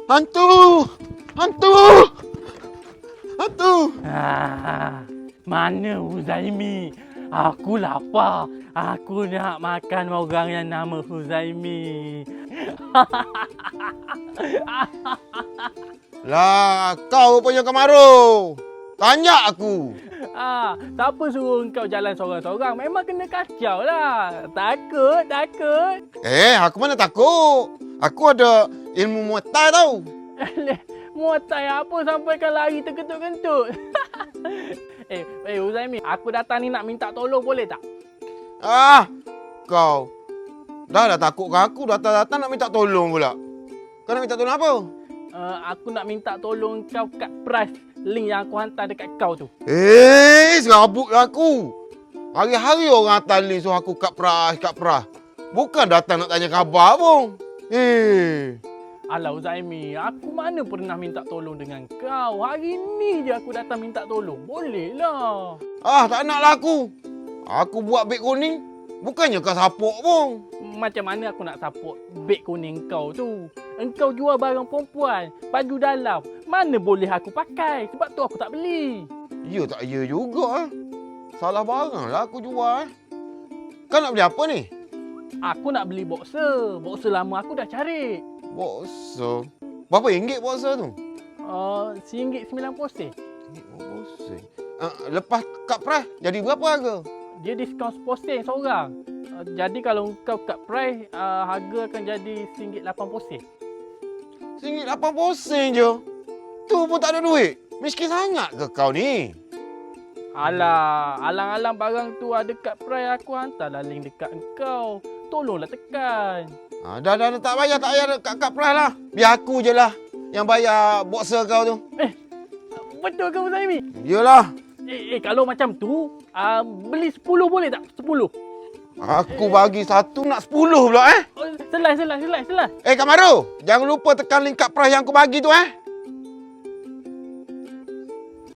Hantu! Hantu! Hantu! Mana Huzaimi? Aku lapar. Aku nak makan orang yang nama Huzaimi. Lah, kau punya Kamaru. Tanya aku. Siapa suruh kau jalan sorang-sorang? Memang kena kacau lah. Takut. Aku mana takut. Aku ada ilmu Muay Thai tau. Muay Thai apa sampai kau lari terkentut-kentut? Huzaimi, aku datang ni nak minta tolong boleh tak? Kau. Dah takut kan aku datang-datang nak minta tolong pula. Kau nak minta tolong apa? Aku nak minta tolong kau kat price link yang aku hantar dekat kau tu. Serabut aku. Hari-hari orang hantar link suruh aku kat pras. Bukan datang nak tanya khabar pun. Alah Huzaimi, aku mana pernah minta tolong dengan kau. Hari ni je aku datang minta tolong. Boleh lah. Tak naklah aku. Aku buat beg kuning. Bukannya kau sapuk pun. Macam mana aku nak support beg kuning kau tu? Engkau jual barang perempuan, baju dalam. Mana boleh aku pakai? Sebab tu aku tak beli. Ya tak ya juga. Salah barang lah aku jual. Kau nak beli apa ni? Aku nak beli boxer. Boxer lama aku dah cari. Boxer? Berapa ringgit boxer tu? RM1.90. Boxer. Lepas kat price, jadi berapa harga? Dia diskaun posting seorang. Jadi kalau kau kat price, harga akan jadi RM1.80. RM1.80 je? Tu pun tak ada duit? Miskin sangat ke kau ni? Alah, alang-alang barang tu ada kat price, aku hantarlah link dekat engkau. Tolonglah tekan. Dah tak payah kat price lah. Biar aku je lah yang bayar boxer kau tu. Betul ke Huzaimi? Yalah. Kalau macam tu, beli 10 boleh tak? 10. Aku bagi 1 nak 10 pula Selai. Kamaru, jangan lupa tekan link kat price yang aku bagi tu